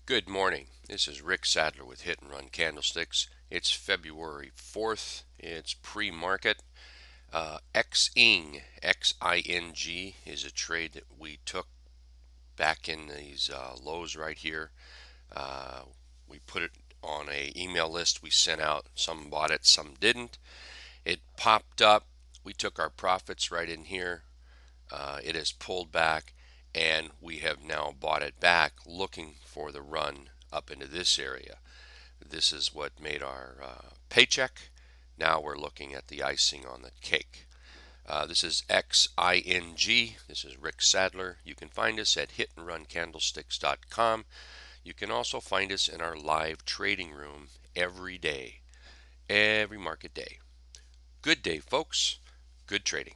Good morning. This is Rick Sadler with Hit and Run Candlesticks. It's February 4th. It's pre-market. XING, XING, is a trade that we took back in these lows right here. Uh, we put it on a email list we sent out. Some bought it, some didn't. It popped up. We took our profits right in here. It has pulled back, and we have now bought it back looking for the run up into this area. This is what made our paycheck. Now we're looking at the icing on the cake. This is XING. This is Rick Sadler. You can find us at hitandruncandlesticks.com. You can also find us in our live trading room every day, every market day. Good day, folks. Good trading.